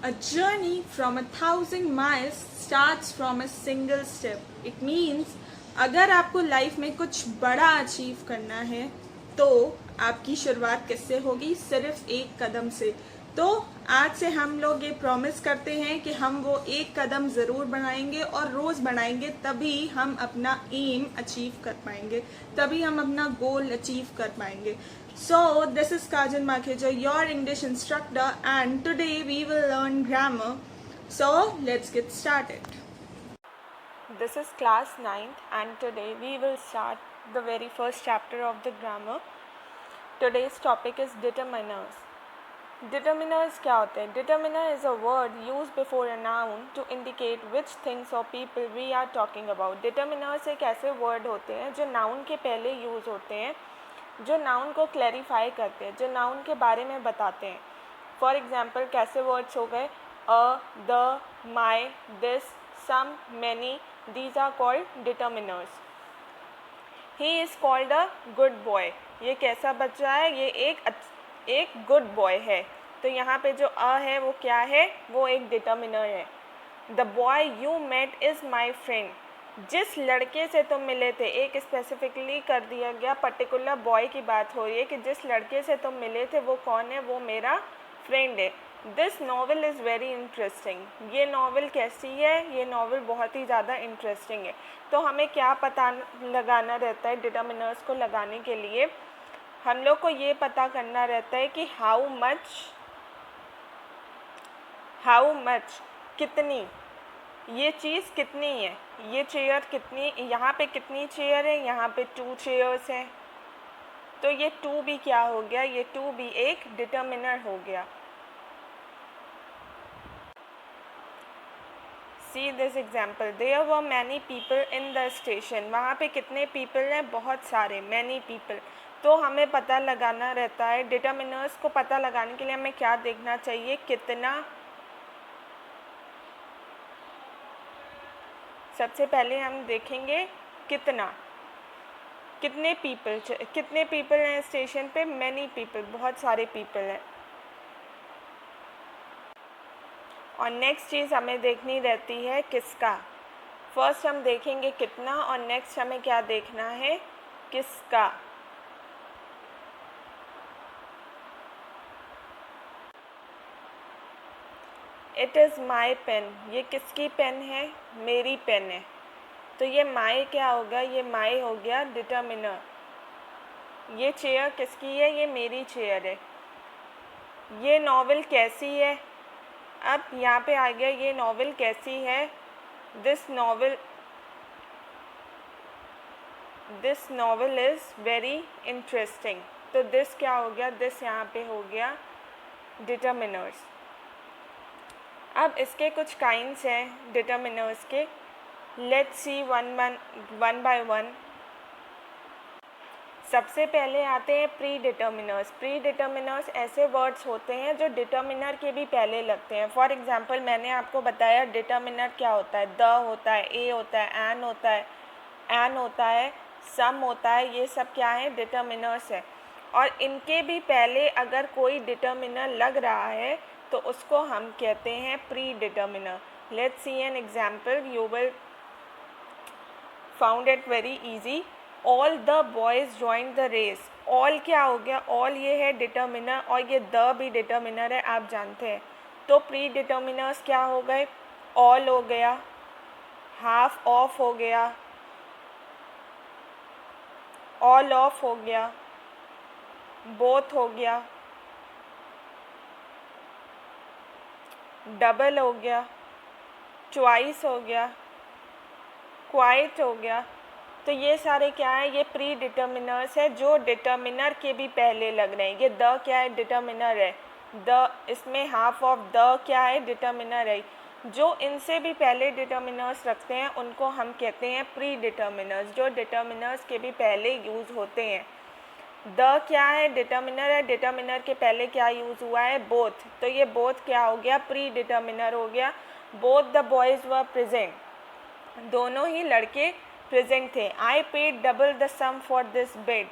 A journey from 1,000 miles starts from a single step. It means अगर आपको life में कुछ बड़ा अचीव करना है तो आपकी शुरुआत किससे होगी? सिर्फ एक कदम से। तो आज से हम लोग ये प्रॉमिस करते हैं कि हम वो एक कदम ज़रूर बढ़ाएंगे और रोज़ बढ़ाएंगे, तभी हम अपना एम अचीव कर पाएंगे, तभी हम अपना गोल अचीव कर पाएंगे। So, this is Kajan Makheja, your English instructor, and today we will learn grammar. So, let's get started. This is class 9th and today we will start the very first chapter of the grammar. Today's topic is determiners. Determiners क्या होते हैं? Determiner is a word used before a noun to indicate which things or people we are talking about. Determiners एक ऐसे word होते हैं जो noun के पहले use होते हैं, जो नाउन को क्लैरिफाई करते हैं, जो नाउन के बारे में बताते हैं। फॉर एग्जाम्पल कैसे वर्ड्स हो गए? A, the, my, this, some, many, these are called determiners. He is called a good boy. ये कैसा बच्चा है? ये एक गुड बॉय है। तो यहाँ पे जो अ है वो क्या है? वो एक डिटर्मिनर है। The boy you met is my friend. जिस लड़के से तुम मिले थे, एक स्पेसिफिकली कर दिया गया, पर्टिकुलर बॉय की बात हो रही है कि जिस लड़के से तुम मिले थे वो कौन है? वो मेरा फ्रेंड है। This novel is very interesting. ये नॉवल कैसी है? ये नॉवल बहुत ही ज़्यादा इंटरेस्टिंग है। तो हमें क्या पता लगाना रहता है? डिटर्मिनर्स को लगाने के लिए हम लोग को ये पता करना रहता है कि हाउ मच, कितनी, ये चीज़ कितनी है, ये चेयर कितनी, यहाँ पे कितनी चेयर है? यहाँ पे 2 चेयर्स हैं। तो ये 2 भी क्या हो गया? ये 2 भी एक डिटर्मिनर हो गया। See this example, there were many people in the station. वहाँ पे कितने पीपल हैं? बहुत सारे, मैनी पीपल। तो हमें पता लगाना रहता है, डिटर्मिनर्स को पता लगाने के लिए हमें क्या देखना चाहिए? कितना। सबसे पहले हम देखेंगे कितना, कितने पीपल हैं स्टेशन पे? मैनी पीपल, बहुत सारे पीपल हैं। और नेक्स्ट चीज़ हमें देखनी रहती है किसका। फर्स्ट हम देखेंगे कितना और नेक्स्ट हमें क्या देखना है? किसका। It is my pen. ये किसकी पेन है? मेरी पेन है। तो ये माई क्या होगा? ये माई हो गया डिटर्मिनर। ये चेयर किसकी है? ये मेरी चेयर है। ये नॉवल कैसी है? अब यहाँ पे आ गया, ये नॉवल कैसी है? This novel is very interesting. तो दिस क्या हो गया? दिस यहाँ पे हो गया डिटर्मिनर्स। अब इसके कुछ काइंड्स हैं डिटर्मिनर्स के। Let's see one by one. सबसे पहले आते हैं प्री डिटर्मिनर्स। प्री डिटर्मिनर्स ऐसे वर्ड्स होते हैं जो डिटर्मिनर के भी पहले लगते हैं। फॉर एग्जांपल मैंने आपको बताया डिटर्मिनर क्या होता है? द होता है, ए होता है, एन होता है, सम होता है। ये सब क्या है? डिटर्मिनर्स है। और इनके भी पहले अगर कोई डिटर्मिनर लग रहा है तो उसको हम कहते हैं pre determiner. Let's see an example, you will found it very easy. All the boys join the race. All क्या हो गया? ऑल ये है डिटर्मिनर और ये द भी डिटर्मिनर है, आप जानते हैं। तो प्री डिटर्मिनर्स क्या हो गए? ऑल हो गया, हाफ ऑफ हो गया, ऑल ऑफ हो गया, बोथ हो गया, डबल हो गया, ट्वाइस हो गया, क्वाइट हो गया। तो ये सारे क्या है? ये प्री डिटर्मिनर्स है जो डिटर्मिनर के भी पहले लग रहे हैं। ये द क्या है? डिटर्मिनर है। द, इसमें हाफ ऑफ द क्या है? डिटर्मिनर है। जो इनसे भी पहले डिटर्मिनर्स रखते हैं उनको हम कहते हैं प्री डिटर्मिनर्स, जो डिटर्मिनर्स के भी पहले यूज़ होते हैं। द क्या है? डिटर्मिनर है। डिटर्मिनर के पहले क्या यूज़ हुआ है? बोथ। तो ये बोथ क्या हो गया? प्री डिटर्मिनर हो गया। Both the boys were present. दोनों ही लड़के प्रेजेंट थे। I paid double the sum for this bed.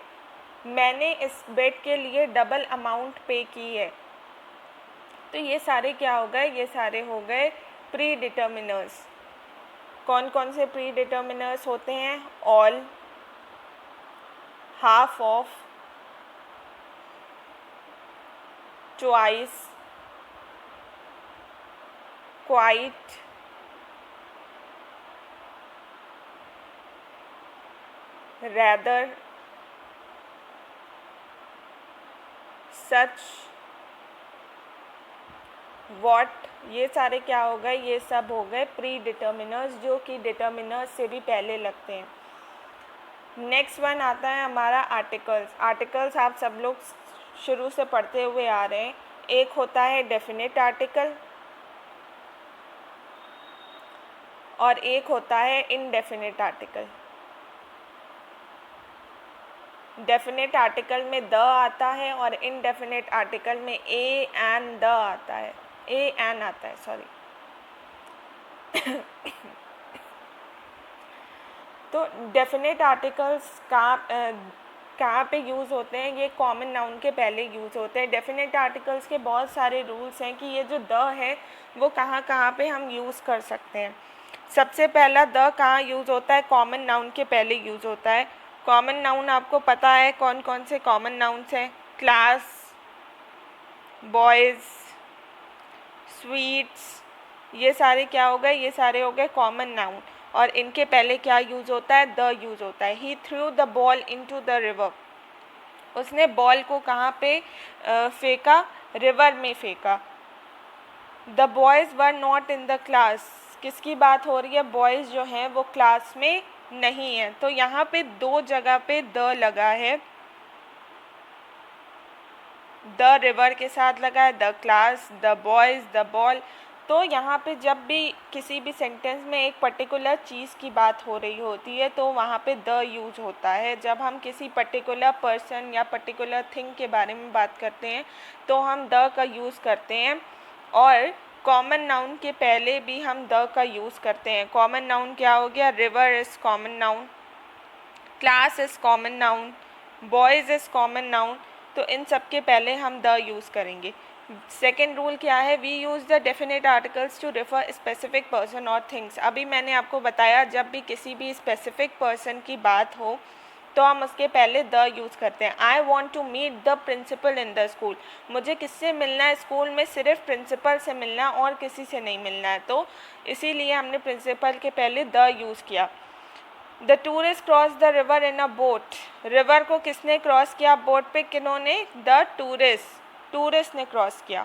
मैंने इस बेड के लिए डबल अमाउंट पे की है। तो ये सारे क्या हो गए, ये सारे हो गए प्री डिटर्मिनर्स। कौन कौन से प्री डिटर्मिनर्स होते हैं? All, half of, twice, quite, rather, such, what, ये सारे क्या हो गए, ये सब हो गए प्री डिटर्मिनर्स जो कि डिटर्मिनर्स से भी पहले लगते हैं। नेक्स्ट वन आता है हमारा आर्टिकल्स। आर्टिकल्स आप सब लोग शुरू से पढ़ते हुए आ रहे हैं। एक होता है डेफिनेट आर्टिकल और एक होता है इनडेफिनेट आर्टिकल। डेफिनेट आर्टिकल में द आता है और इनडेफिनेट आर्टिकल में ए एन द आता है, ए एन आता है, सॉरी। तो डेफिनेट आर्टिकल्स कहाँ पे यूज़ होते हैं? ये कॉमन नाउन के पहले यूज़ होते हैं। डेफिनेट आर्टिकल्स के बहुत सारे रूल्स हैं कि ये जो द है वो कहाँ कहाँ पे हम यूज़ कर सकते हैं। सबसे पहला द कहाँ यूज़ होता है? कॉमन नाउन के पहले यूज़ होता है। कॉमन नाउन आपको पता है कौन कौन से कॉमन नाउन्स हैं? क्लास, बॉयज़, स्वीट्स, ये सारे क्या हो गए? ये सारे हो गए कॉमन नाउन। और इनके पहले क्या यूज़ होता है? द यूज़ होता है। He threw the ball into the river. उसने बॉल को कहाँ पे फेंका? रिवर में फेंका। The boys were not in the class. किसकी बात हो रही है? बॉयज़ जो हैं वो क्लास में नहीं है। तो यहाँ पे दो जगह पे द लगा है, द रिवर के साथ लगा है, the class, the boys, the ball. तो यहाँ पे जब भी किसी भी सेंटेंस में एक पर्टिकुलर चीज़ की बात हो रही होती है तो वहाँ पे द यूज़ होता है। जब हम किसी पर्टिकुलर पर्सन या पर्टिकुलर थिंग के बारे में बात करते हैं तो हम द का यूज़ करते हैं। और कॉमन नाउन के पहले भी हम द का यूज़ करते हैं। कॉमन नाउन क्या हो गया? River is common noun, class is common noun, boys is common noun. तो इन सब के पहले हम द यूज़ करेंगे। सेकेंड रूल क्या है? We use the definite articles to refer specific person और थिंग्स। अभी मैंने आपको बताया जब भी किसी भी स्पेसिफिक पर्सन की बात हो तो हम उसके पहले द यूज़ करते हैं। I want to meet the principal in the school. मुझे किससे मिलना है स्कूल में? सिर्फ प्रिंसिपल से मिलना और किसी से नहीं मिलना है। तो इसीलिए हमने प्रिंसिपल के पहले द यूज़ किया। The tourist cross the river in a boat. River को किसने क्रॉस किया? बोट पे किन्होंने? द टूरिस्ट ने क्रॉस किया।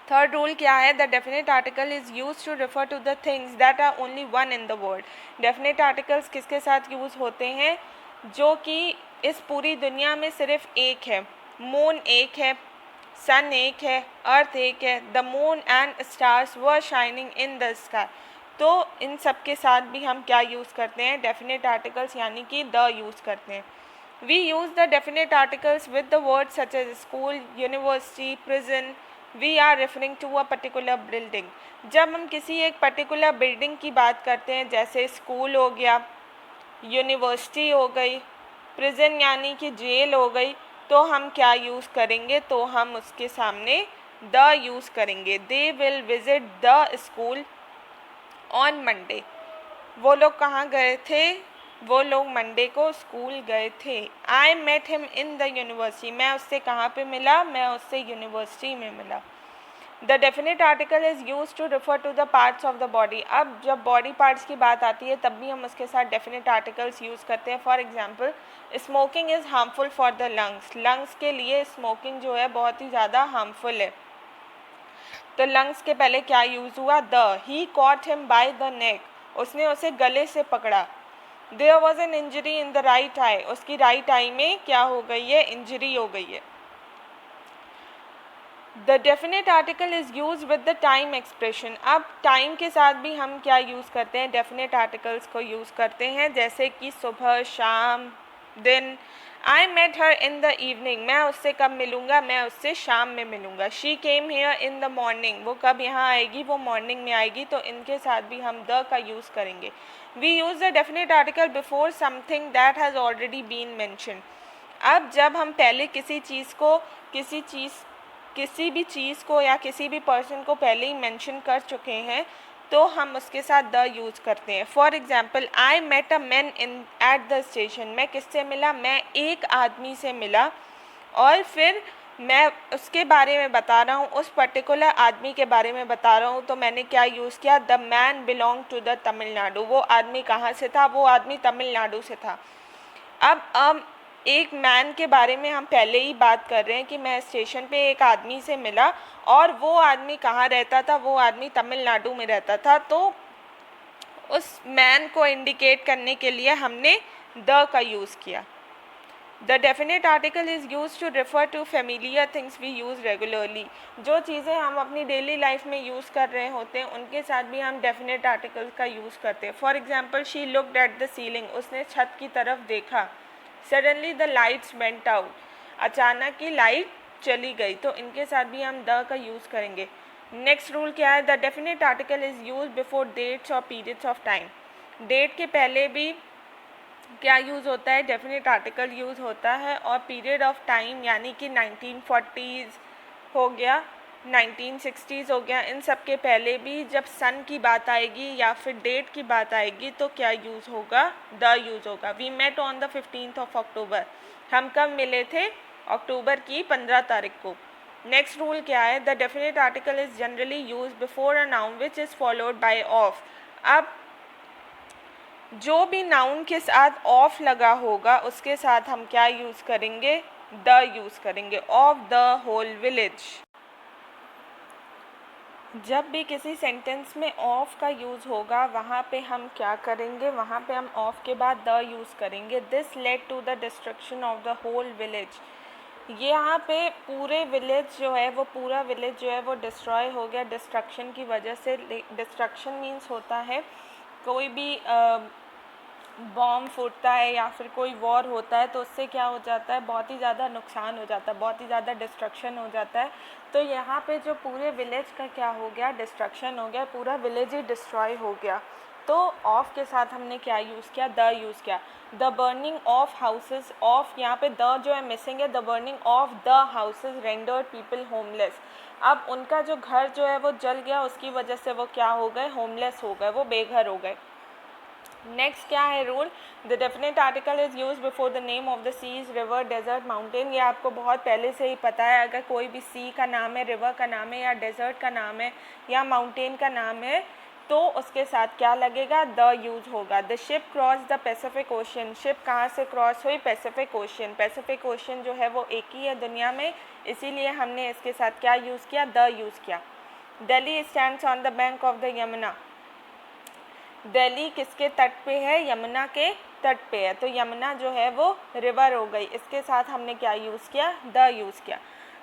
थर्ड रूल क्या है? The definite article is use to refer to the things that are only one in the world. Definite articles किसके साथ यूज़ होते हैं? जो कि इस पूरी दुनिया में सिर्फ एक है। मून एक है, सन एक है, अर्थ एक है। The moon and stars were shining in the sky. तो इन सब के साथ भी हम क्या यूज़ करते हैं? डेफिनेट आर्टिकल्स यानी कि द यूज़ करते हैं। We use the definite articles with the word such as school, university, prison. We are referring to a particular building. जब हम किसी एक पर्टिकुलर बिल्डिंग की बात करते हैं, जैसे स्कूल हो गया, यूनिवर्सिटी हो गई, प्रिजन यानी कि जेल हो गई, तो हम क्या यूज़ करेंगे? तो हम उसके सामने द यूज़ करेंगे। They will visit the school on Monday. वो लोग कहाँ गए थे? वो लोग मंडे को स्कूल गए थे। I met him in the university. मैं उससे कहाँ पे मिला? मैं उससे यूनिवर्सिटी में मिला। The definite article is use to refer to the parts of the body. अब जब बॉडी पार्ट्स की बात आती है तब भी हम उसके साथ डेफिनेट आर्टिकल्स यूज़ करते हैं। For example, smoking is harmful for the lungs. Lungs के लिए स्मोकिंग जो है बहुत ही ज़्यादा हार्मफुल है। तो लंग्स के पहले क्या यूज़ हुआ? The. He caught him by the neck. उसने उसे गले से पकड़ा। There was an injury in the right eye. उसकी राइट आई में क्या हो गई है? इंजरी हो गई है। The definite article is use with the time expression. अब टाइम के साथ भी हम क्या यूज़ करते हैं? डेफिनेट आर्टिकल्स को यूज़ करते हैं, जैसे कि सुबह, शाम, दिन। I met her in the evening. मैं उससे कब मिलूँगा? मैं उससे शाम में मिलूँगा। She came here in the morning. वो कब यहाँ आएगी? वो मॉर्निंग में आएगी। तो इनके साथ भी हम द का यूज़ करेंगे। We use the definite article before something that has already been mention. अब जब हम पहले किसी चीज़ किसी भी चीज़ को या किसी भी पर्सन को पहले ही मेंशन कर चुके हैं तो हम उसके साथ द यूज़ करते हैं। For example, I met a man in at the station. मैं किससे मिला? मैं एक आदमी से मिला, और फिर मैं उसके बारे में बता रहा हूँ, उस पर्टिकुलर आदमी के बारे में बता रहा हूँ, तो मैंने क्या यूज़ किया? The man belong to the Tamil Nadu. वो आदमी कहाँ से था? वो आदमी तमिलनाडु से था। अब एक मैन के बारे में हम पहले ही बात कर रहे हैं कि मैं स्टेशन पे एक आदमी से मिला, और वो आदमी कहाँ रहता था? वो आदमी तमिलनाडु में रहता था। तो उस मैन को इंडिकेट करने के लिए हमने द का यूज़ किया। The definite article is use to refer to familiar things we use regularly. जो चीज़ें हम अपनी डेली लाइफ में यूज़ कर रहे होते हैं उनके साथ भी हम डेफिनेट आर्टिकल का यूज़ करते हैं। For example, she looked at the ceiling. उसने छत की तरफ देखा। Suddenly the lights went out. अचानक ही लाइट चली गई। तो इनके साथ भी हम द का यूज़ करेंगे। नेक्स्ट रूल क्या है? The definite article is use before dates और पीरियड्स ऑफ टाइम। डेट के पहले भी क्या यूज़ होता है? डेफिनेट आर्टिकल यूज़ होता है। और पीरियड ऑफ टाइम यानी कि 1940s हो गया, 1960s हो गया, इन सब के पहले भी जब सन की बात आएगी या फिर डेट की बात आएगी तो क्या यूज़ होगा? द यूज़ होगा। We met on the 15th of October. हम कब मिले थे? अक्टूबर की 15 तारीख को। नेक्स्ट रूल क्या है? The definite article is generally use before a noun which is followed by of. अब जो भी नाउन के साथ ऑफ लगा होगा उसके साथ हम क्या यूज़ करेंगे? द यूज़ करेंगे। Of the whole village. जब भी किसी सेंटेंस में ऑफ का यूज़ होगा वहाँ पे हम क्या करेंगे? वहाँ पे हम ऑफ के बाद द यूज़ करेंगे। This led to the destruction of the whole village. ये यहाँ पे पूरे विलेज जो है वो पूरा विलेज जो है वो डिस्ट्रॉय हो गया डिस्ट्रक्शन की वजह से। डिस्ट्रक्शन मीन्स होता है कोई भी बॉम्ब फूटता है या फिर कोई वॉर होता है तो उससे क्या हो जाता है? बहुत ही ज़्यादा नुकसान हो जाता है, बहुत ही ज़्यादा डिस्ट्रक्शन हो जाता है। तो यहाँ पे जो पूरे विलेज का क्या हो गया? डिस्ट्रक्शन हो गया, पूरा विलेज ही डिस्ट्रॉय हो गया। तो ऑफ के साथ हमने क्या यूज़ किया? द यूज़ किया। The burning of houses. Of यहाँ पे द जो है मिसिंग है। The burning of the houses rendered people homeless. अब उनका जो घर जो है वो जल गया, उसकी वजह से वो क्या हो गए? होमलेस हो गए, वो बेघर हो गए। नेक्स्ट क्या है rule? The definite article is use before the name of the seas, river, desert, mountain. ये आपको बहुत पहले से ही पता है। अगर कोई भी सी का नाम है, रिवर का नाम है, या डेजर्ट का नाम है, या माउंटेन का नाम है तो उसके साथ क्या लगेगा? द यूज होगा। The ship cross the Pacific ocean. Ship कहाँ से क्रॉस हुई? Pacific ocean. पैसिफिक ओशन जो है वो एक ही है दुनिया में, इसीलिए हमने इसके साथ क्या यूज़ किया? द यूज़ किया। Delhi stands on the bank of the Yamuna. Delhi किसके तट पे है? यमुना के तट पे है। तो यमुना जो है वो रिवर हो गई। इसके साथ हमने क्या यूज़ किया? द यूज़ किया।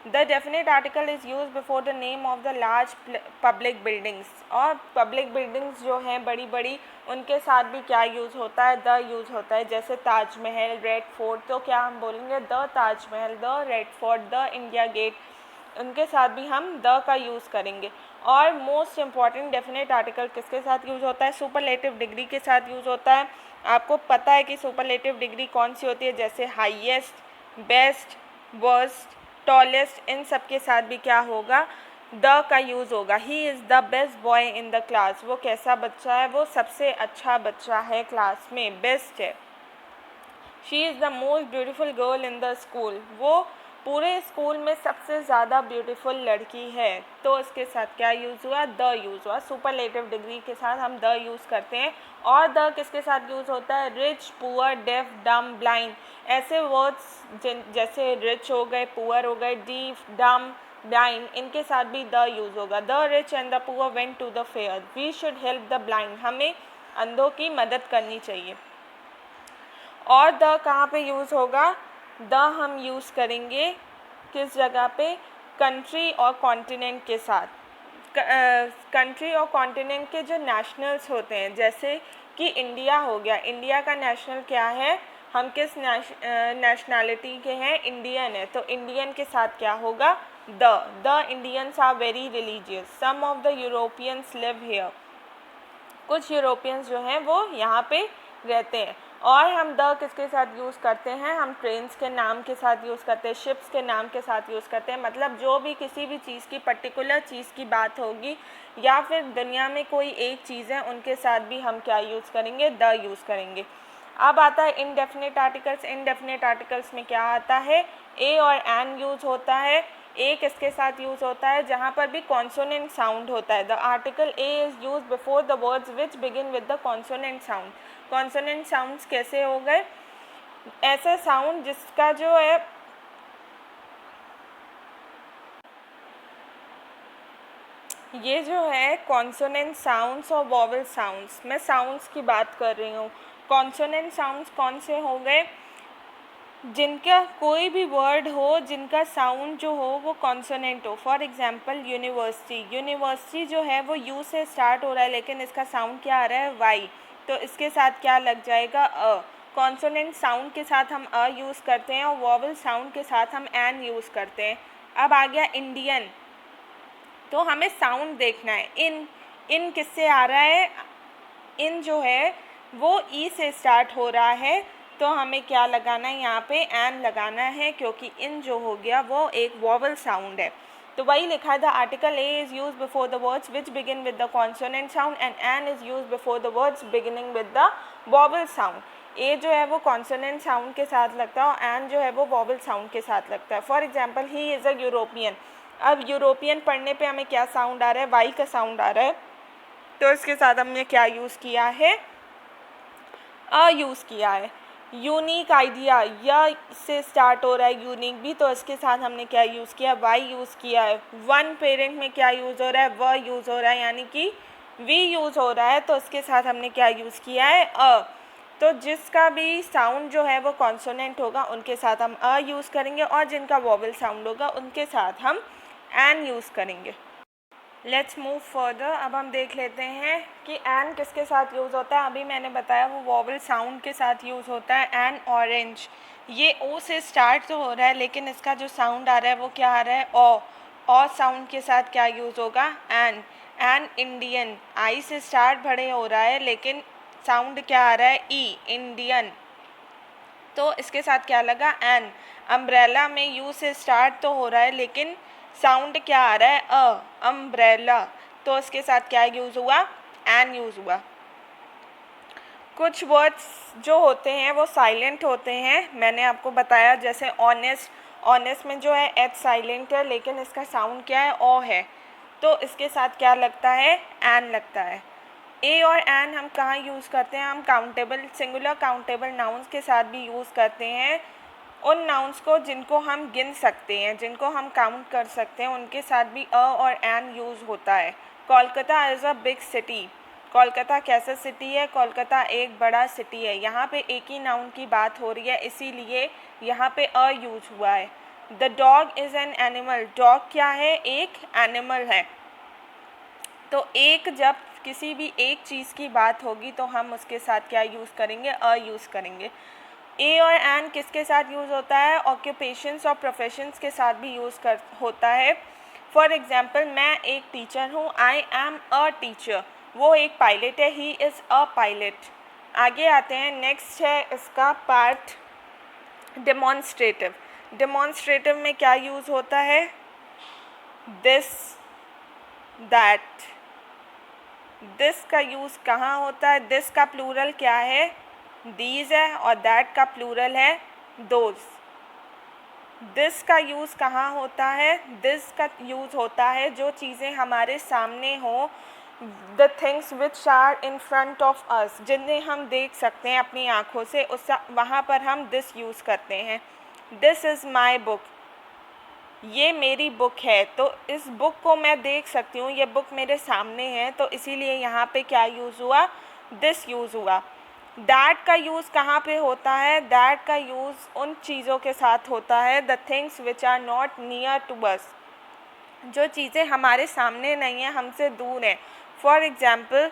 The definite article is use before the name of the large public buildings. और पब्लिक बिल्डिंग्स जो हैं बड़ी बड़ी, उनके साथ भी क्या यूज़ होता है? द यूज़ होता है। जैसे ताजमहल, रेड फोर्ट, तो क्या हम बोलेंगे? The Taj Mahal, the Red Fort, the India Gate. उनके साथ भी हम द का यूज़ करेंगे। और मोस्ट इम्पॉर्टेंट डेफिनेट आर्टिकल किसके साथ यूज़ होता है? सुपरलेटिव डिग्री के साथ यूज़ होता है। आपको पता है कि सुपरलेटिव डिग्री कौन सी होती है? जैसे हाईएस्ट, बेस्ट, वर्स्ट, टॉलेस्ट, इन सब के साथ भी क्या होगा? द का यूज़ होगा। He is the best boy in the class. वो कैसा बच्चा है? वो सबसे अच्छा बच्चा है क्लास में, बेस्ट है। She is the most beautiful girl in the school. वो पूरे स्कूल में सबसे ज़्यादा ब्यूटीफुल लड़की है। तो इसके साथ क्या यूज़ हुआ? द यूज़ हुआ। सुपरलेटिव डिग्री के साथ हम द यूज़ करते हैं। और द किसके साथ यूज़ होता है? रिच, पुअर, डेफ, डम, ब्लाइंड। ऐसे वर्ड्स जैसे रिच हो गए, पुअर हो गए, डीफ, डम, ब्लाइंड, इनके साथ भी द यूज़ होगा। The rich and the poor went to the fair. We should help the blind. हमें अंधों की मदद करनी चाहिए। और द कहाँ पे यूज़ होगा? द हम यूज़ करेंगे किस जगह पे? कंट्री और कॉन्टिनेंट के साथ। कंट्री और कॉन्टिनेंट के जो नेशनल्स होते हैं, जैसे कि इंडिया हो गया। इंडिया का नेशनल क्या है? हम किस नेशनैलिटी के हैं? इंडियन है। तो इंडियन के साथ क्या होगा? The Indians are very religious. Some of the Europeans live here. कुछ यूरोपियंस जो हैं वो यहाँ पे रहते हैं। और हम द किसके साथ यूज़ करते हैं, हम ट्रेन्स के नाम के साथ यूज़ करते हैं, शिप्स के नाम के साथ यूज़ करते हैं। मतलब जो भी किसी भी चीज़ की पर्टिकुलर चीज़ की बात होगी या फिर दुनिया में कोई एक चीज़ है उनके साथ भी हम क्या यूज़ करेंगे, द यूज़ करेंगे। अब आता है इनडेफिनिट आर्टिकल्स। इनडेफिनिट आर्टिकल्स में क्या आता है, ए और एन यूज़ होता है। ए किसके साथ यूज़ होता है, जहाँ पर भी कॉन्सोनेंट साउंड होता है। The article a is use before the words which begin with the consonant sound. Consonant sounds कैसे हो गए, ऐसा साउंड जिसका जो है ये जो है कॉन्सोनेंट साउंड्स और वॉवल साउंड्स, मैं साउंड्स की बात कर रही हूँ। कॉन्सोनेंट साउंड्स कौन से हो गए, जिनका कोई भी वर्ड हो जिनका साउंड जो हो वो कॉन्सोनेंट हो। फॉर एग्जांपल यूनिवर्सिटी, यूनिवर्सिटी जो है वो यू से स्टार्ट हो रहा है लेकिन इसका साउंड क्या आ रहा है, वाई, तो इसके साथ क्या लग जाएगा, अ। कॉन्सोनेंट साउंड के साथ हम अ यूज़ करते हैं और वॉवल साउंड के साथ हम एन यूज़ करते हैं। अब आ गया इंडियन, तो हमें साउंड देखना है। इन किससे आ रहा है, इन जो है वो ई से स्टार्ट हो रहा है, तो हमें क्या लगाना है, यहाँ पे एन लगाना है, क्योंकि इन जो हो गया वो एक वॉवल साउंड है। तो वही लिखा है, the article a is use before the words which begin with the consonant sound and an is use before the words beginning with the vowel sound. A जो है वो कॉन्सोनेंट साउंड के साथ लगता है और एन जो है वो वॉवल साउंड के साथ लगता है। For example, he is a European. अब यूरोपियन पढ़ने पे हमें क्या साउंड आ रहा है, वाई का साउंड आ रहा है, तो इसके साथ हमने क्या यूज़ किया है, अ यूज़ किया है। यूनिक आइडिया, या से स्टार्ट हो रहा है यूनिक भी, तो इसके साथ हमने क्या यूज़ किया, वाई यूज़ किया है। वन पेरेंट में क्या यूज़ हो रहा है, व यूज़ हो रहा है, यानी कि वी यूज़ हो रहा है, तो इसके साथ हमने क्या यूज़ किया है, अ। तो जिसका भी साउंड जो है वो कॉन्सोनेंट होगा उनके साथ हम अ यूज़ करेंगे और जिनका वॉवल साउंड होगा उनके साथ हम एन यूज़ करेंगे। Let's move further. अब हम देख लेते हैं कि एन किसके साथ यूज़ होता है। अभी मैंने बताया वो वॉवल साउंड के साथ यूज़ होता है। एन ऑरेंज, ये ओ से स्टार्ट तो हो रहा है लेकिन इसका जो साउंड आ रहा है वो क्या आ रहा है, ओ साउंड के साथ क्या यूज़ होगा, एन। एन इंडियन, आई से स्टार्ट बड़े हो रहा है लेकिन साउंड क्या आ रहा है, ई, इंडियन, तो इसके साथ क्या लगा, एन। अम्ब्रेला में यू से स्टार्ट तो हो रहा है लेकिन साउंड क्या आ रहा है, अ, अम्ब्रेला, तो इसके साथ क्या यूज़ हुआ, एन यूज़ हुआ। कुछ वर्ड्स जो होते हैं वो साइलेंट होते हैं, मैंने आपको बताया, जैसे ऑनेस्ट। ऑनेस्ट में जो है एच साइलेंट है लेकिन इसका साउंड क्या है, ओ है, तो इसके साथ क्या लगता है, एन लगता है। ए और एन हम कहाँ यूज़ करते हैं, हम काउंटेबल, सिंगुलर काउंटेबल नाउन्स के साथ भी यूज़ करते हैं। उन नाउन्स को जिनको हम गिन सकते हैं, जिनको हम काउंट कर सकते हैं, उनके साथ भी अ और एन यूज़ होता है। Kolkata is a big city, Kolkata कैसा सिटी है, कोलकाता एक बड़ा सिटी है। यहाँ पे एक ही नाउन की बात हो रही है इसीलिए यहाँ पे अ यूज़ हुआ है। The dog is an animal, dog क्या है, एक एनिमल है। तो एक जब किसी भी एक चीज़ की बात होगी तो हम उसके साथ क्या यूज़ करेंगे, अ यूज़ करेंगे। ए और एन किसके साथ यूज़ होता है, ऑक्यूपेशंस और प्रोफेशंस के साथ भी होता है। फॉर एग्जाम्पल, मैं एक टीचर हूँ, आई एम अ टीचर, वो एक पायलट है, ही इज़ अ पायलट। आगे आते हैं, नेक्स्ट है इसका पार्ट डेमॉन्स्ट्रेटिव। डेमॉन्स्ट्रेटिव में क्या यूज़ होता है, दिस, दैट। दिस का यूज़ कहाँ होता है, दिस का प्लूरल क्या है, दीज है, और दैट का प्लूरल है दोज। दिस का यूज़ कहाँ होता है, दिस का यूज़ होता है जो चीज़ें हमारे सामने हो, the things which are in front of us, जिन्हें हम देख सकते हैं अपनी आँखों से, उस वहाँ पर हम दिस यूज़ करते हैं। दिस इज़ माई बुक, ये मेरी बुक है, तो इस बुक को मैं देख सकती हूँ, ये बुक मेरे सामने है, तो इसीलिए यहाँ पे क्या यूज़ हुआ, दिस यूज़ हुआ। दैट का यूज़ कहाँ पे होता है, दैट का यूज़ उन चीज़ों के साथ होता है, the things which are not near to us, जो चीज़ें हमारे सामने नहीं हैं, हमसे दूर हैं। फॉर एग्ज़ाम्पल,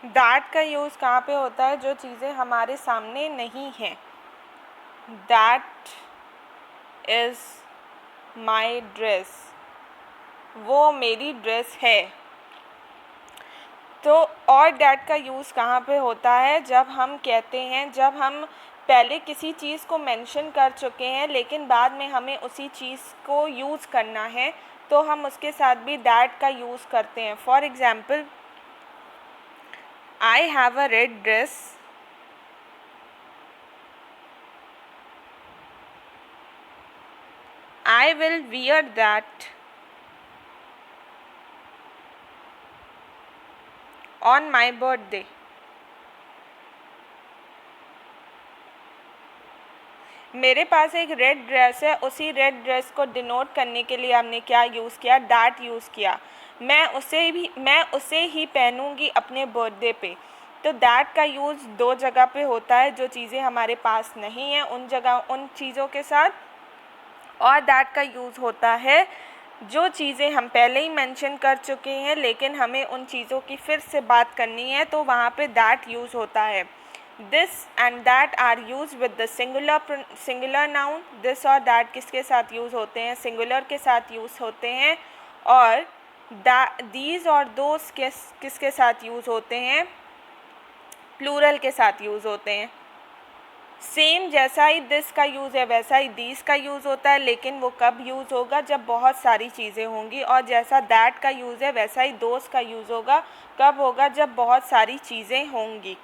दैट का यूज़ कहाँ पे होता है? जो चीज़ें हमारे सामने नहीं हैं। दैट इज़ माई ड्रेस, वो मेरी ड्रेस है। तो और डैट का यूज़ कहाँ पे होता है? जब हम कहते हैं, जब हम पहले किसी चीज़ को मेंशन कर चुके हैं लेकिन बाद में हमें उसी चीज़ को यूज़ करना है, तो हम उसके साथ भी दैट का यूज़ करते हैं। For example, I have a red dress, I will wear that on my birthday. मेरे पास एक रेड ड्रेस है, उसी रेड ड्रेस को डिनोट करने के लिए हमने क्या यूज़ किया? दैट यूज़ किया। मैं उसे ही पहनूंगी अपने बर्थडे पे। तो दैट का यूज़ दो जगह पे होता है, जो चीज़ें हमारे पास नहीं हैं उन जगह उन चीज़ों के साथ, और दैट का यूज़ होता है जो चीज़ें हम पहले ही मेंशन कर चुके हैं लेकिन हमें उन चीज़ों की फिर से बात करनी है, तो वहाँ पे दैट यूज़ होता है। This and that are use with the singular noun. This और दैट किसके साथ यूज़ होते हैं? सिंगुलर के साथ यूज़ होते हैं। और दीज और दोस किसके साथ यूज़ होते हैं? प्लूरल के साथ यूज़ होते हैं। सेम जैसा ही दिस का यूज़ है वैसा ही दीज का यूज़ होता है, लेकिन वो कब यूज़ होगा? जब बहुत सारी चीज़ें होंगी। और जैसा दैट का यूज़ है वैसा ही दोस का यूज़ होगा। कब होगा? जब बहुत सारी चीज़ें होंगी।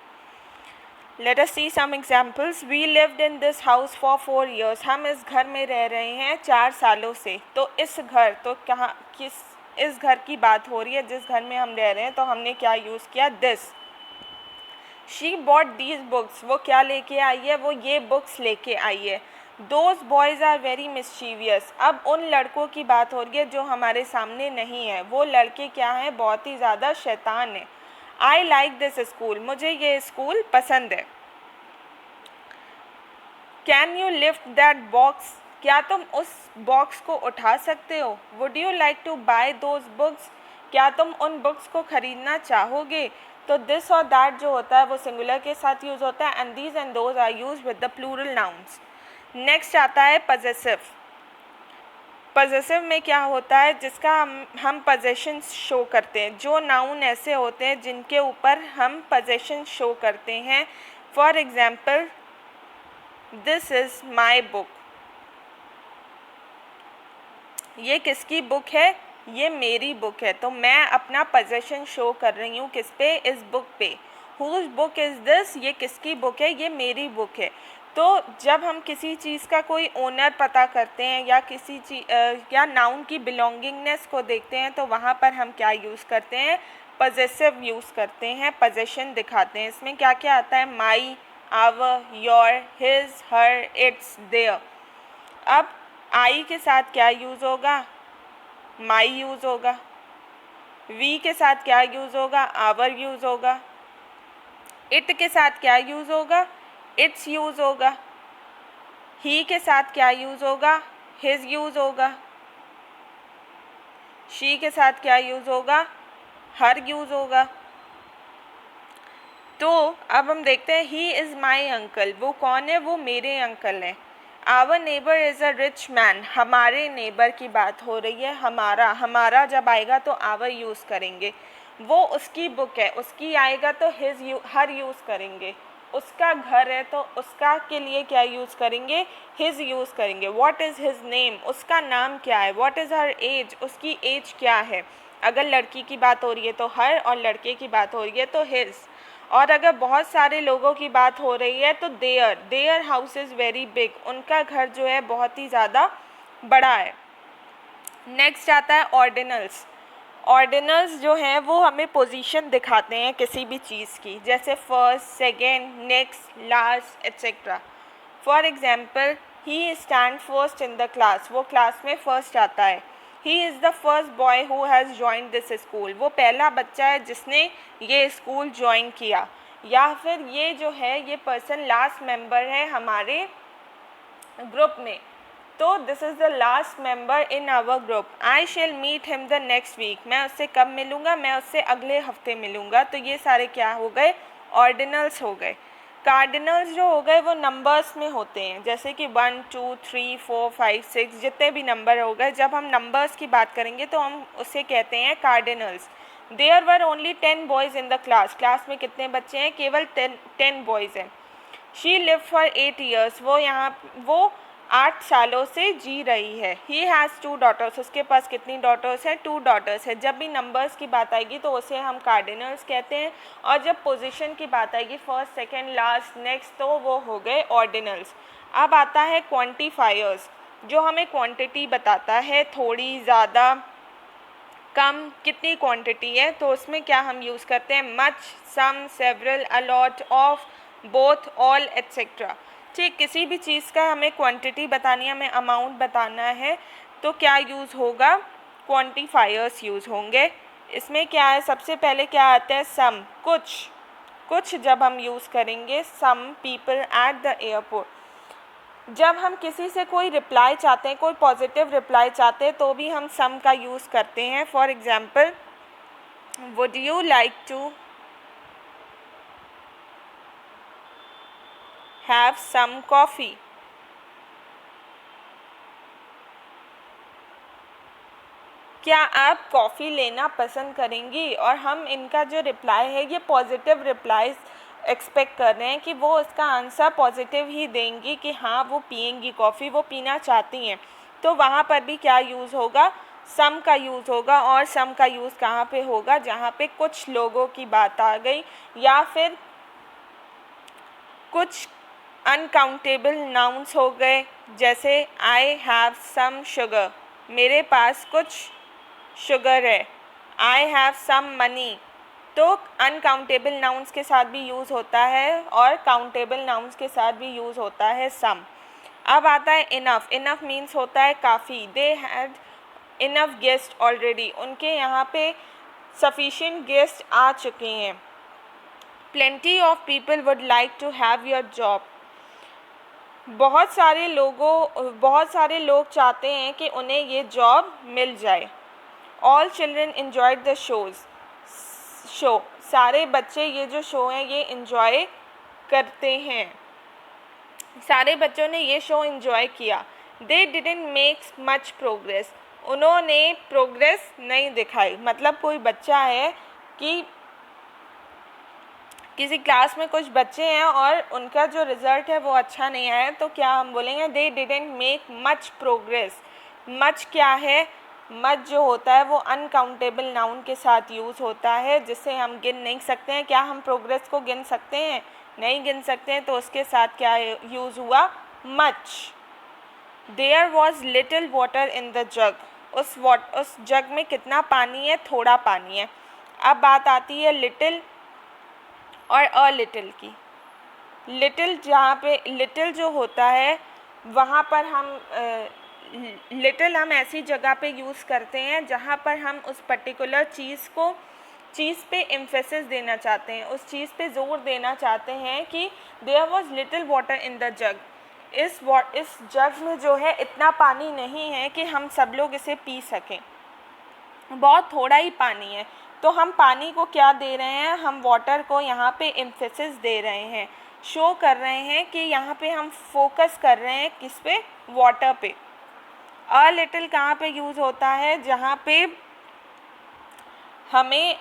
Let us see some examples. We lived in this house for 4 years. हम इस घर में रह रहे हैं 4 सालों से। तो इस घर, तो कहाँ, किस इस घर की बात हो रही है जिस घर में हम रह रहे हैं, तो हमने क्या यूज़ किया? This. She bought these books, वो क्या लेके आई है? वो ये बुक्स लेके आई है। Those boys are very mischievous, अब उन लड़कों की बात हो रही है जो हमारे सामने नहीं है। वो लड़के क्या हैं? बहुत ही ज़्यादा शैतान हैं। आई लाइक दिस स्कूल, मुझे ये स्कूल पसंद है। Can you lift that box, क्या तुम उस बॉक्स को उठा सकते हो? Would you like to buy those books, क्या तुम उन बुक्स को ख़रीदना चाहोगे? तो दिस और दैट जो होता है वो सिंगुलर के साथ यूज़ होता है, and these and those are use with the plural nouns. Next आता है पजेसिव। पजेसिव में क्या होता है? जिसका हम पजेशन शो करते हैं। जो नाउन ऐसे होते हैं जिनके ऊपर हम पजेशन शो करते हैं। For example, this is my book, ये किसकी बुक है? ये मेरी बुक है। तो मैं अपना पोजेशन शो कर रही हूँ किस पे? इस बुक पे। हुज बुक इज़ दिस, ये किसकी बुक है? ये मेरी बुक है। तो जब हम किसी चीज़ का कोई ओनर पता करते हैं या किसी या नाउन की बिलोंगिंगनेस को देखते हैं, तो वहाँ पर हम क्या यूज़ करते हैं? पजेसिव यूज़ करते हैं, पोजेशन दिखाते हैं। इसमें क्या क्या आता है? My, our, your, his, her, its, their. अब आई के साथ क्या यूज़ होगा? माई यूज़ होगा। वी के साथ क्या यूज़ होगा? आवर यूज़ होगा। इट के साथ क्या यूज़ होगा? इट्स यूज़ होगा। ही के साथ क्या यूज़ होगा? हिज यूज़ होगा। शी के साथ क्या यूज़ होगा? हर यूज़ होगा। तो अब हम देखते हैं, ही इज़ माई अंकल, वो कौन है? वो मेरे अंकल हैं। Our neighbour is a rich man, हमारे नेबर की बात हो रही है। हमारा जब आएगा तो आवर यूज़ करेंगे। वो उसकी बुक है, उसकी आएगा तो हर यूज़ करेंगे। उसका घर है तो उसका के लिए क्या यूज़ करेंगे? हिज यूज़ करेंगे। व्हाट इज़ हिज नेम, उसका नाम क्या है? व्हाट इज़ हर एज, उसकी एज क्या है? अगर लड़की की बात हो रही है तो हर, और लड़के की बात हो रही है तो हिज। और अगर बहुत सारे लोगों की बात हो रही है तो their house is very big, उनका घर जो है बहुत ही ज़्यादा बड़ा है। नेक्स्ट आता है ऑर्डिनल्स। ऑर्डिनल्स जो हैं वो हमें पोजीशन दिखाते हैं किसी भी चीज़ की, जैसे first, second, next, last, etcetera. For example, he stand first in the class, वो क्लास में फर्स्ट आता है। He is the first boy who has join this school, वो पहला बच्चा है जिसने ये स्कूल ज्वाइन किया। या फिर ये जो है ये पर्सन लास्ट मेंबर है हमारे ग्रुप में। तो this is the last member in our group. I shall meet him the next week, मैं उससे कब मिलूँगा, मैं उससे अगले हफ्ते मिलूँगा। तो ये सारे क्या हो गए, ऑर्डिनल्स हो गए। कार्डिनल्स जो हो गए वो नंबर्स में होते हैं, जैसे कि 1 2 3 4 5 6 जितने भी नंबर हो गए, जब हम नंबर्स की बात करेंगे तो हम उसे कहते हैं cardinals. There were only 10 boys in the class में कितने बच्चे हैं, केवल 10 बॉयज़ हैं। शी लिव फॉर 8 ईयर्स, वो 8 सालों से जी रही है। ही हैज़ 2 डॉटर्स, उसके पास कितनी डॉटर्स हैं, 2 डॉटर्स है। जब भी नंबर्स की बात आएगी तो उसे हम कार्डिनल्स कहते हैं, और जब पोजीशन की बात आएगी, फर्स्ट सेकंड लास्ट नेक्स्ट, तो वो हो गए ऑर्डिनल्स। अब आता है क्वांटिफायर्स, जो हमें क्वांटिटी बताता है, थोड़ी, ज़्यादा, कम, कितनी क्वांटिटी है। तो उसमें क्या हम यूज़ करते हैं, much, some, several, a lot, of, both, all, etcetera. ठीक, किसी भी चीज़ का हमें क्वांटिटी बतानी है, हमें अमाउंट बताना है, तो क्या यूज़ होगा, क्वांटिफायर्स यूज़ होंगे। इसमें क्या है, सबसे पहले क्या आता है, सम, कुछ जब हम यूज़ करेंगे, some people at the airport. जब हम किसी से कोई रिप्लाई चाहते हैं, कोई पॉजिटिव रिप्लाई चाहते हैं, तो भी हम सम का यूज़ करते हैं। For example, would you like to have some coffee. क्या आप कॉफ़ी लेना पसंद करेंगी। और हम इनका जो रिप्लाई है, ये पॉजिटिव रिप्लाईज एक्सपेक्ट कर रहे हैं कि वो इसका आंसर पॉजिटिव ही देंगी कि हाँ वो पिएंगी कॉफ़ी, वो पीना चाहती हैं। तो वहाँ पर भी क्या यूज़ होगा, सम का यूज़ होगा। और सम का यूज़ कहाँ पे होगा, जहाँ पे कुछ लोगों की बात आ गई, या फिर कुछ अनकाउंटेबल नाउन्स हो गए, जैसे आई हैव सम शुगर, मेरे पास कुछ शुगर है। आई हैव सम मनी, तो अनकाउंटेबल नाउन्स के साथ भी यूज़ होता है और काउंटेबल नाउन्स के साथ भी यूज़ होता है सम। अब आता है इनफ। इनफ मीन्स होता है काफ़ी। They had enough guest already, उनके यहाँ पे सफिशिएंट गेस्ट आ चुके हैं। Plenty of people would like to have your job, बहुत सारे लोग चाहते हैं कि उन्हें ये जॉब मिल जाए। All children enjoyed the show, सारे बच्चे ये जो शो हैं ये इन्जॉय करते हैं, सारे बच्चों ने ये शो इन्जॉय किया। They didn't make much progress, उन्होंने प्रोग्रेस नहीं दिखाई। मतलब कोई बच्चा है कि किसी क्लास में कुछ बच्चे हैं और उनका जो रिज़ल्ट है वो अच्छा नहीं आया, तो क्या हम बोलेंगे, they didn't make much progress. Much क्या है, मच जो होता है वो अनकाउंटेबल नाउन के साथ यूज़ होता है, जिससे हम गिन नहीं सकते हैं। क्या हम प्रोग्रेस को गिन सकते हैं, नहीं गिन सकते हैं, तो उसके साथ क्या यूज़ हुआ, much. There was little water in the jug, उस जग में कितना पानी है, थोड़ा पानी है। अब बात आती है लिटिल और अ लिटिल की। लिटिल, जहाँ पे लिटिल जो होता है वहाँ पर हम लिटिल हम ऐसी जगह पे यूज़ करते हैं जहाँ पर हम उस पर्टिकुलर चीज़ पे एम्फेसिस देना चाहते हैं, उस चीज़ पे ज़ोर देना चाहते हैं कि there was little water in the jug, इस जग में जो है इतना पानी नहीं है कि हम सब लोग इसे पी सकें, बहुत थोड़ा ही पानी है। तो हम पानी को क्या दे रहे हैं, हम वाटर को यहाँ पे एम्फेसिस दे रहे हैं, शो कर रहे हैं कि यहाँ पे हम फोकस कर रहे हैं किस पे, वाटर पे। अ लिटिल कहाँ पे यूज़ होता है, जहाँ पे हमें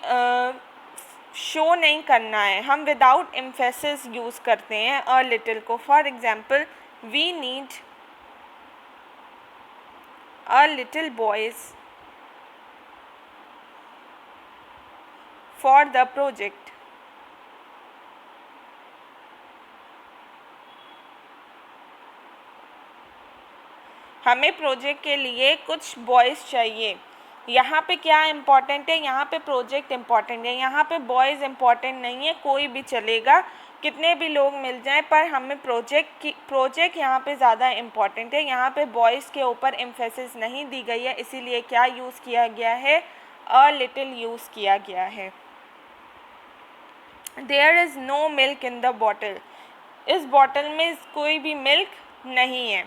शो नहीं करना है, हम विदाउट एम्फेसिस यूज़ करते हैं अ लिटिल को। For example, we need a little boys for the project। हमें प्रोजेक्ट के लिए कुछ बॉयज़ चाहिए। यहाँ पे क्या इम्पॉर्टेंट है, यहाँ पे प्रोजेक्ट इम्पॉर्टेंट है, यहाँ पे बॉयज़ इम्पॉर्टेंट नहीं है, कोई भी चलेगा, कितने भी लोग मिल जाएं, पर हमें प्रोजेक्ट यहाँ पे ज़्यादा इम्पॉर्टेंट है। यहाँ पे बॉयज़ के ऊपर एम्फेसिस नहीं दी गई है, इसीलिए क्या यूज़ किया गया है, अ लिटिल यूज़ किया गया है। There is no milk in the bottle, इस बॉटल में कोई भी मिल्क नहीं है।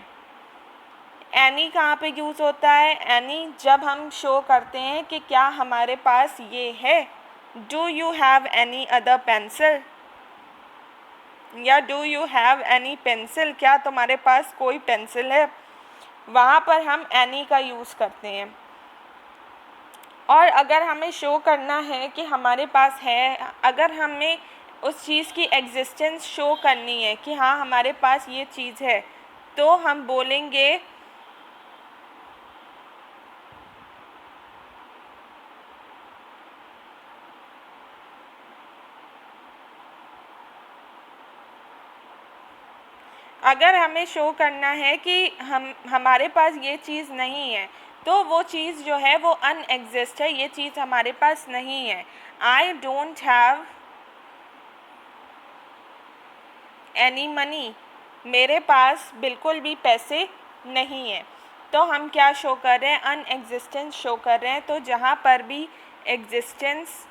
एनी कहाँ पे यूज़ होता है? एनी जब हम शो करते हैं कि क्या हमारे पास ये है, do you have any other pencil, या do you have any pencil, क्या तुम्हारे पास कोई पेंसिल है, वहाँ पर हम एनी का यूज़ करते हैं। और अगर हमें शो करना है कि हमारे पास है, अगर हमें उस चीज़ की एग्जिस्टेंस शो करनी है कि हाँ हमारे पास ये चीज़ है, तो हम बोलेंगे अगर हमें शो करना है कि हमारे पास ये चीज़ नहीं है, तो वो चीज़ जो है वो अनएग्जिस्ट है, ये चीज़ हमारे पास नहीं है। I don't have any money, मेरे पास बिल्कुल भी पैसे नहीं हैं। तो हम क्या शो कर रहे हैं? अनएग्जिस्टेंस शो कर रहे हैं। तो जहाँ पर भी एग्जिस्टेंस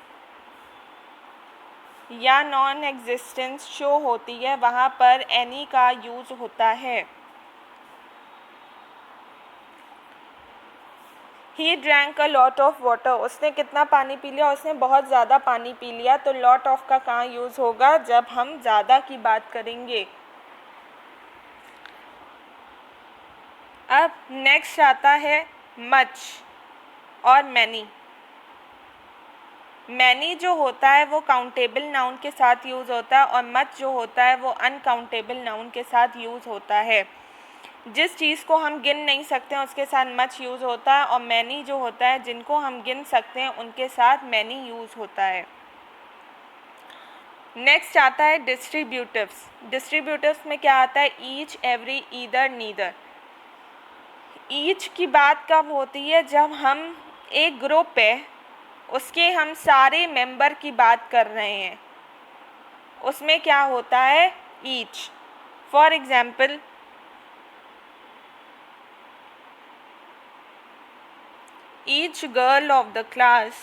या नॉन एग्जिस्टेंस शो होती है, वहाँ पर एनी का यूज़ होता है। He drank a lot of water, उसने कितना पानी पी लिया? उसने बहुत ज़्यादा पानी पी लिया। तो लॉट ऑफ का कहाँ यूज़ होगा? जब हम ज़्यादा की बात करेंगे। अब नेक्स्ट आता है मच और मैनी। मैनी जो होता है वो काउंटेबल नाउन के साथ यूज़ होता है, और मच जो होता है वो अनकाउंटेबल नाउन के साथ यूज़ होता है। जिस चीज़ को हम गिन नहीं सकते हैं उसके साथ मच यूज़ होता है, और मैनी जो होता है जिनको हम गिन सकते हैं उनके साथ मैनी यूज़ होता है। नेक्स्ट आता है डिस्ट्रीब्यूटिव्स। डिस्ट्रीब्यूटिव्स में क्या आता है? Each, every, either, neither. Each की बात कब होती है? जब हम एक ग्रुप है, उसके हम सारे मेंबर की बात कर रहे हैं, उसमें क्या होता है? Each. For example, each girl of the class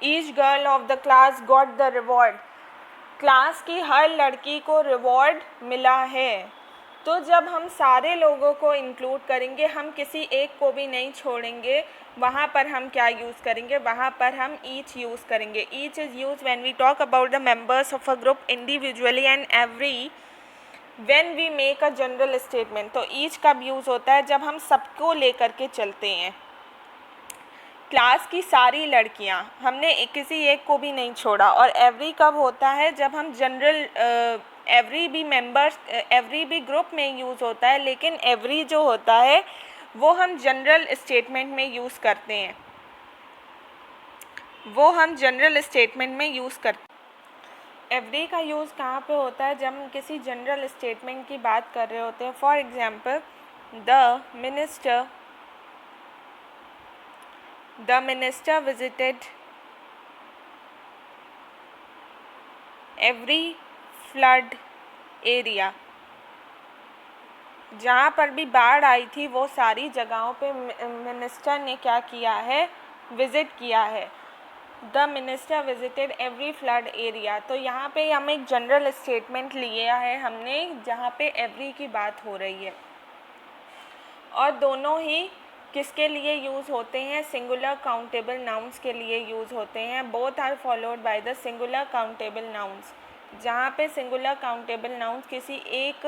each girl of the class got the reward, class की हर लड़की को रिवॉर्ड मिला है। तो जब हम सारे लोगों को इंक्लूड करेंगे, हम किसी एक को भी नहीं छोड़ेंगे, वहाँ पर हम क्या यूज़ करेंगे? वहाँ पर हम ईच यूज़ करेंगे। Each is use when we talk about the members of a group individually, and every when we make a general statement. तो ईच कब यूज़ होता है? जब हम सबको लेकर के चलते हैं। क्लास की सारी लड़कियां, हमने किसी एक को भी नहीं छोड़ा। और एवरी कब होता है? जब हम जनरल, एवरी भी मेंबर्स, एवरी भी ग्रुप में यूज़ होता है, लेकिन एवरी जो होता है वो हम जनरल स्टेटमेंट में यूज़ करते हैं, वो हम जनरल स्टेटमेंट में यूज़ करते हैं। एवरी का यूज़ कहाँ पे होता है? जब हम किसी जनरल स्टेटमेंट की बात कर रहे होते हैं। For example, the minister visited every flood area। जहाँ पर भी बाढ़ आई थी वो सारी जगहों पे मिनिस्टर ने क्या किया है? विज़िट किया है। The minister visited every flood area. तो यहाँ पे हम एक जनरल स्टेटमेंट लिया है हमने, जहाँ पे एवरी की बात हो रही है। और दोनों ही किसके लिए यूज़ होते हैं? सिंगुलर काउंटेबल नाउन्स के लिए यूज़ होते हैं। Both are followed by the singular countable nouns. जहाँ पे सिंगुलर काउंटेबल नाउन्स किसी एक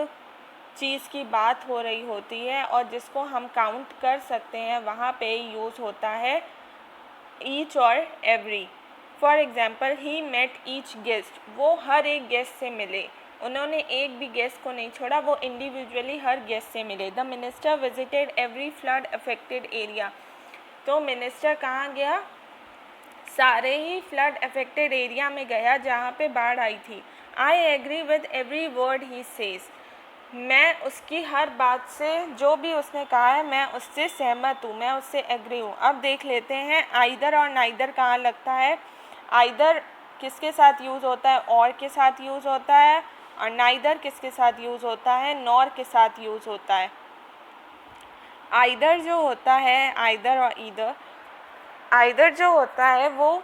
चीज़ की बात हो रही होती है और जिसको हम काउंट कर सकते हैं, वहाँ पे यूज़ होता है ईच और every. For example, he met each guest, वो हर एक गेस्ट से मिले, उन्होंने एक भी गेस्ट को नहीं छोड़ा, वो इंडिविजुअली हर गेस्ट से मिले। The minister visited every flood affected area. तो मिनिस्टर कहाँ गया? सारे ही फ्लड अफेक्टेड एरिया में गया जहाँ पे बाढ़ आई थी। I agree with every word he says, मैं उसकी हर बात से, जो भी उसने कहा है मैं उससे सहमत हूँ, मैं उससे एग्री हूँ। अब देख लेते हैं आइदर और नाइदर कहाँ लगता है। आइदर किसके साथ यूज़ होता है? और के साथ यूज़ होता है। और नाइदर किसके साथ यूज़ होता है? नॉर के साथ यूज़ होता है। आइदर जो होता है, आइदर और ईदर, आइदर जो होता है वो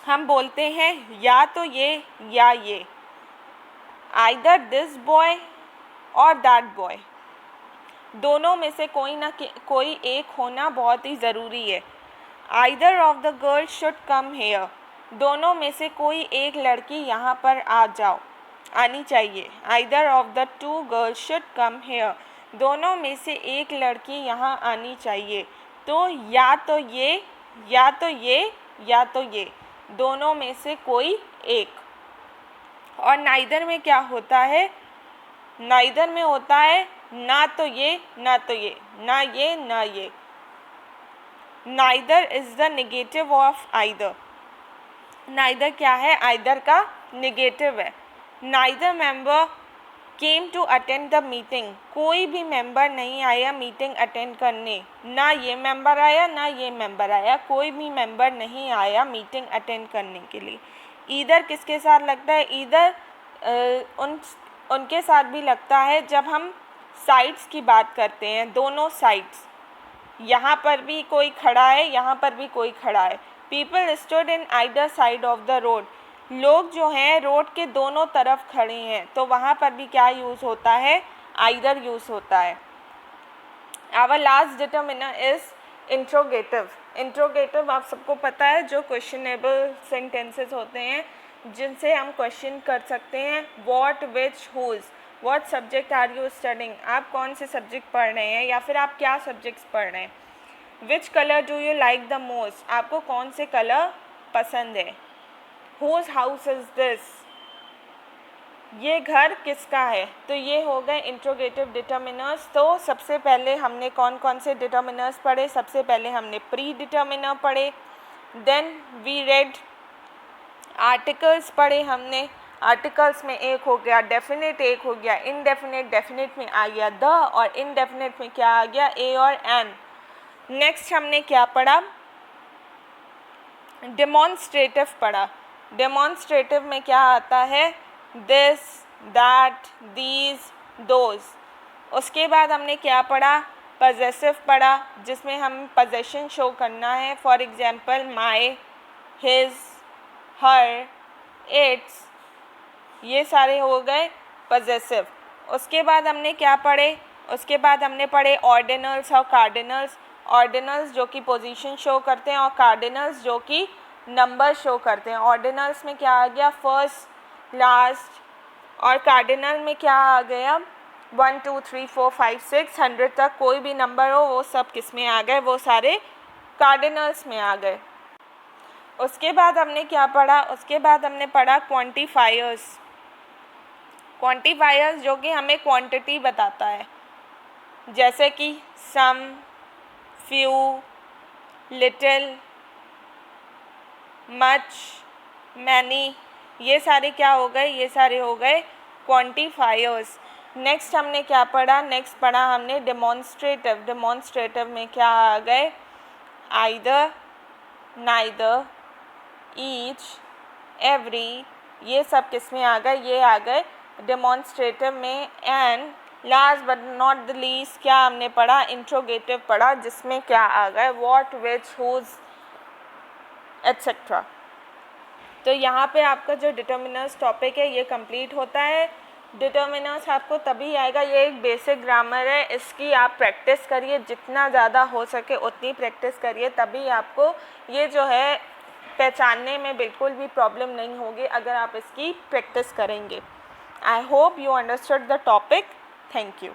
हम बोलते हैं या तो ये या ये, आइदर दिस बॉय और दैट बॉय, दोनों में से कोई एक होना बहुत ही ज़रूरी है। Either of the girl should come here, दोनों में से कोई एक लड़की यहाँ पर आनी चाहिए। Either of the two girls should come here, दोनों में से एक लड़की यहाँ आनी चाहिए। तो या तो ये या तो ये या तो ये, दोनों में से कोई एक। और नाइदर में क्या होता है, नाइदर में होता है ना तो ये ना तो ये, ना ये ना ये। Neither is the negative of either, neither क्या है, आइदर का नेगेटिव है। Neither member came to attend the meeting, कोई भी मेंबर नहीं आया मीटिंग अटेंड करने, ना ये मेंबर आया ना ये मेंबर आया, कोई भी मेंबर नहीं आया मीटिंग अटेंड करने के लिए। ईदर किसके साथ लगता है, ईदर उनके साथ भी लगता है जब हम साइड्स की बात करते हैं, दोनों साइड्स, यहाँ पर भी कोई खड़ा है, यहाँ पर भी कोई खड़ा है। People stood in either side of the road, लोग जो हैं रोड के दोनों तरफ खड़े हैं, तो वहाँ पर भी क्या यूज़ होता है, आइदर यूज़ होता है। Our last determiner is interrogative. Interrogative आप सबको पता है, जो क्वेश्चनेबल सेंटेंसेस होते हैं जिनसे हम क्वेश्चन कर सकते हैं। What, which, whose, what subject are you studying, आप कौन से सब्जेक्ट पढ़ रहे हैं या फिर आप क्या सब्जेक्ट्स पढ़ रहे हैं। Which colour do you like the most, आपको कौन से कलर पसंद है। हुज हाउस इज दिस, ये घर किसका है। तो ये हो गए इंट्रोगेटिव डिटर्मिनर्स। तो सबसे पहले हमने कौन कौन से डिटर्मिनर्स पढ़े, सबसे पहले हमने प्री डिटर्मिनर पढ़े, देन वी रेड आर्टिकल्स पढ़े हमने। आर्टिकल्स में एक हो गया डेफिनेट, एक हो गया इनडेफिनेट, डेफिनेट में आ गया द और इनडेफिनेट में क्या आ गया, ए और एन। नेक्स्ट हमने क्या पढ़ा, डेमॉन्स्ट्रेटिव पढ़ा। डेमॉन्स्ट्रेटिव में क्या आता है, दिस, दैट, दीज, दोज। उसके बाद हमने क्या पढ़ा, पजेसिव पढ़ा, जिसमें हम पजेशन शो करना है। For example my, his, her, it's, ये सारे हो गए पजेसिव। उसके बाद हमने क्या पढ़े, उसके बाद हमने पढ़े ऑर्डिनल्स और कार्डिनल्स। ऑर्डिनल्स जो कि पोजीशन शो करते हैं और कार्डिनल्स जो कि नंबर शो करते हैं। ऑर्डिनल्स में क्या आ गया, फर्स्ट, लास्ट, और कार्डिनल में क्या आ गया, 1 2 3 4 5 6 100 तक कोई भी नंबर हो वो सब किस में आ गए, वो सारे कार्डिनल्स में आ गए। उसके बाद हमने क्या पढ़ा, उसके बाद हमने पढ़ा क्वांटिफायर्स। क्वांटिफायर्स जो कि हमें क्वांटिटी बताता है, जैसे कि सम, फ्यू, लिटिल, मच, मैनी, ये सारे क्या हो गए, ये सारे हो गए क्वांटिफायर्स। नेक्स्ट हमने क्या पढ़ा, नेक्स्ट पढ़ा हमने डेमॉन्स्ट्रेटिव। डेमॉन्स्ट्रेटिव में क्या आ गए, आइदर, नाइदर, ईच, एवरी, ये सब किस में आ गए, ये आ गए डेमॉन्स्ट्रेटिव में। And last but not the least क्या हमने पढ़ा, इंट्रोगेटिव पढ़ा, जिसमें क्या आ गए, व्हाट, विच, हुज, एट्सेट्रा। तो यहाँ पे आपका जो डिटर्मिनर्स टॉपिक है ये कंप्लीट होता है। डिटर्मिनर्स आपको तभी आएगा, ये एक बेसिक ग्रामर है, इसकी आप प्रैक्टिस करिए, जितना ज़्यादा हो सके उतनी प्रैक्टिस करिए, तभी आपको ये जो है पहचानने में बिल्कुल भी प्रॉब्लम नहीं होगी अगर आप इसकी प्रैक्टिस करेंगे। I hope you understood the topic. Thank you.